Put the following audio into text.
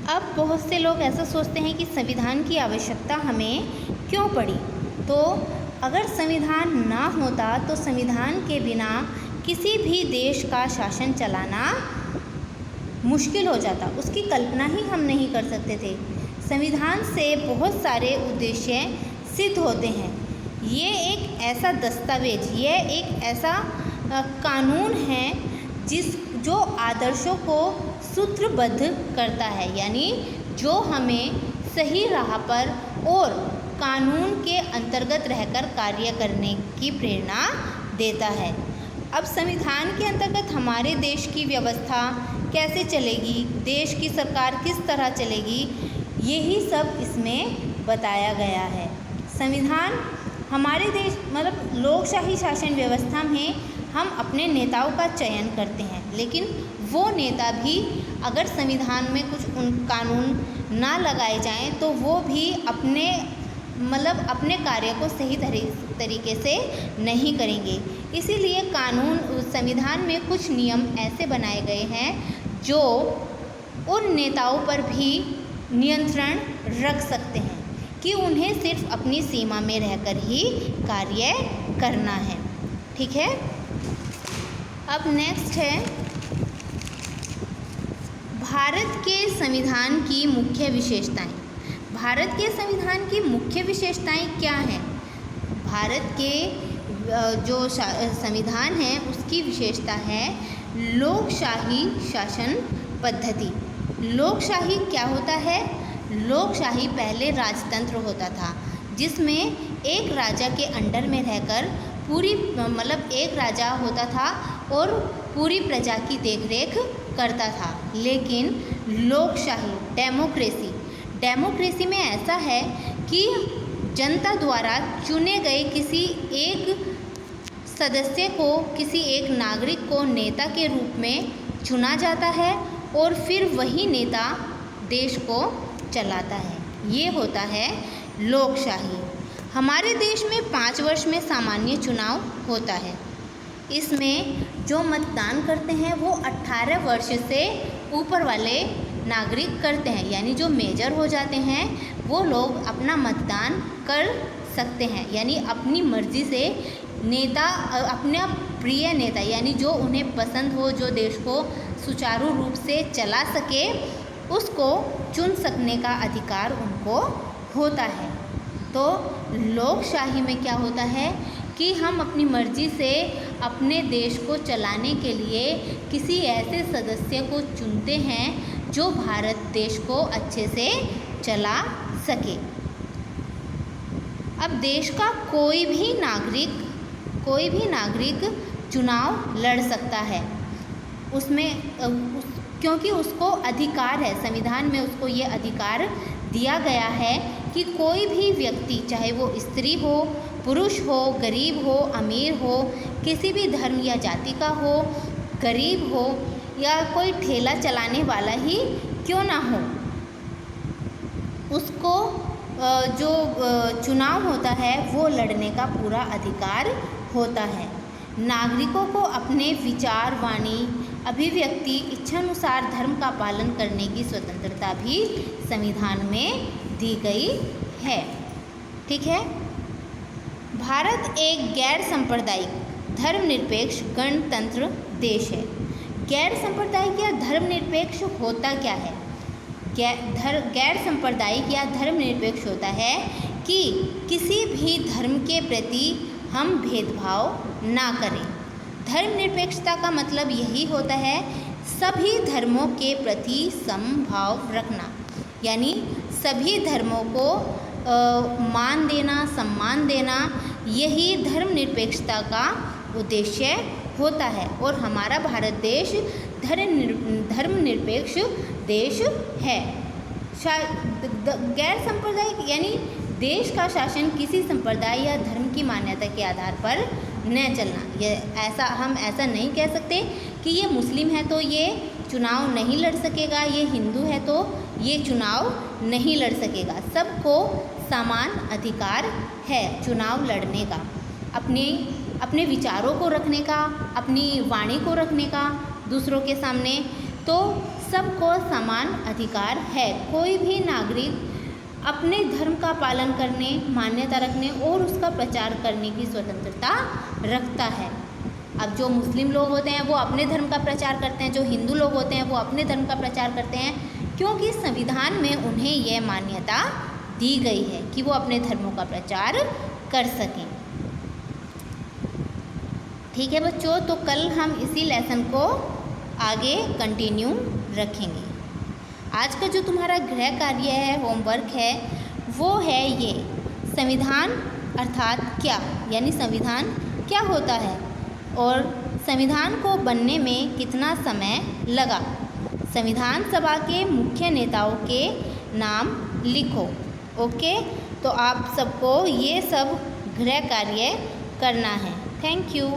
अब बहुत से लोग ऐसा सोचते हैं कि संविधान की आवश्यकता हमें क्यों पड़ी। तो अगर संविधान ना होता तो संविधान के बिना किसी भी देश का शासन चलाना मुश्किल हो जाता, उसकी कल्पना ही हम नहीं कर सकते थे। संविधान से बहुत सारे उद्देश्य सिद्ध होते हैं। ये एक ऐसा दस्तावेज, ये एक ऐसा कानून है जो आदर्शों को सूत्रबद्ध करता है, यानी जो हमें सही राह पर और कानून के अंतर्गत रहकर कार्य करने की प्रेरणा देता है। अब संविधान के अंतर्गत हमारे देश की व्यवस्था कैसे चलेगी, देश की सरकार किस तरह चलेगी, यही सब इसमें बताया गया है। संविधान हमारे देश लोकशाही शासन व्यवस्था में हम अपने नेताओं का चयन करते हैं, लेकिन वो नेता भी अगर संविधान में कुछ कानून ना लगाए जाएं तो वो भी अपने कार्य को सही तरीके से नहीं करेंगे। इसीलिए संविधान में कुछ नियम ऐसे बनाए गए हैं जो उन नेताओं पर भी नियंत्रण रख सकते हैं कि उन्हें सिर्फ अपनी सीमा में रहकर ही कार्य करना है। ठीक है, अब नेक्स्ट है भारत के संविधान की मुख्य विशेषताएं। भारत के संविधान की मुख्य विशेषताएं क्या हैं? भारत के जो संविधान है उसकी विशेषता है लोकशाही शासन पद्धति। लोकशाही क्या होता है? लोकशाही पहले राजतंत्र होता था जिसमें एक राजा के अंडर में रहकर एक राजा होता था और पूरी प्रजा की देखरेख करता था। लेकिन लोकशाही डेमोक्रेसी में ऐसा है कि जनता द्वारा चुने गए किसी एक सदस्य को, किसी एक नागरिक को नेता के रूप में चुना जाता है और फिर वही नेता देश को चलाता है। ये होता है लोकशाही। हमारे देश में 5 वर्ष में सामान्य चुनाव होता है। इसमें जो मतदान करते हैं वो 18 वर्ष से ऊपर वाले नागरिक करते हैं, यानी जो मेजर हो जाते हैं वो लोग अपना मतदान कर सकते हैं, यानी अपनी मर्जी से नेता, अपना प्रिय नेता यानी जो उन्हें पसंद हो, जो देश को सुचारू रूप से चला सके, उसको चुन सकने का अधिकार उनको होता है। तो लोकशाही में क्या होता है कि हम अपनी मर्जी से अपने देश को चलाने के लिए किसी ऐसे सदस्य को चुनते हैं जो भारत देश को अच्छे से चला सके। अब देश का कोई भी नागरिक चुनाव लड़ सकता है, क्योंकि उसको अधिकार है, संविधान में उसको ये अधिकार दिया गया है कि कोई भी व्यक्ति, चाहे वो स्त्री हो, पुरुष हो, गरीब हो, अमीर हो, किसी भी धर्म या जाति का हो, गरीब हो या कोई ठेला चलाने वाला ही क्यों ना हो, उसको जो चुनाव होता है वो लड़ने का पूरा अधिकार होता है। नागरिकों को अपने विचार, वाणी, अभिव्यक्ति, इच्छानुसार धर्म का पालन करने की स्वतंत्रता भी संविधान में दी गई है। ठीक है, भारत एक गैर सांप्रदायिक धर्मनिरपेक्ष गणतंत्र देश है। गैर सांप्रदायिक या धर्मनिरपेक्ष होता क्या है? गैर सांप्रदायिक या धर्मनिरपेक्ष होता है कि किसी भी धर्म के प्रति हम भेदभाव ना करें। धर्मनिरपेक्षता का मतलब यही होता है सभी धर्मों के प्रति समभाव रखना, यानी सभी धर्मों को मान देना, सम्मान देना, यही धर्मनिरपेक्षता का उद्देश्य होता है। और हमारा भारत देश धर्मनिरपेक्ष देश है। गैर सांप्रदायिक यानी देश का शासन किसी संप्रदाय या धर्म की मान्यता के आधार पर न चलना। हम ऐसा नहीं कह सकते कि ये मुस्लिम है तो ये चुनाव नहीं लड़ सकेगा, ये हिंदू है तो ये चुनाव नहीं लड़ सकेगा। सबको समान अधिकार है चुनाव लड़ने का, अपने विचारों को रखने का, अपनी वाणी को रखने का दूसरों के सामने। तो सबको समान अधिकार है। कोई भी नागरिक अपने धर्म का पालन करने, मान्यता रखने और उसका प्रचार करने की स्वतंत्रता रखता है। अब जो मुस्लिम लोग होते हैं वो अपने धर्म का प्रचार करते हैं, जो हिंदू लोग होते हैं वो अपने धर्म का प्रचार करते हैं, क्योंकि संविधान में उन्हें यह मान्यता दी गई है कि वो अपने धर्मों का प्रचार कर सकें। ठीक है बच्चों, तो कल हम इसी लेसन को आगे कंटिन्यू रखेंगे। आज का जो तुम्हारा गृह कार्य है, होमवर्क है, वो है ये संविधान अर्थात क्या, यानी संविधान क्या होता है और संविधान को बनने में कितना समय लगा। संविधान सभा के मुख्य नेताओं के नाम लिखो। ओके, तो आप सबको ये सब गृह कार्य करना है। Thank you.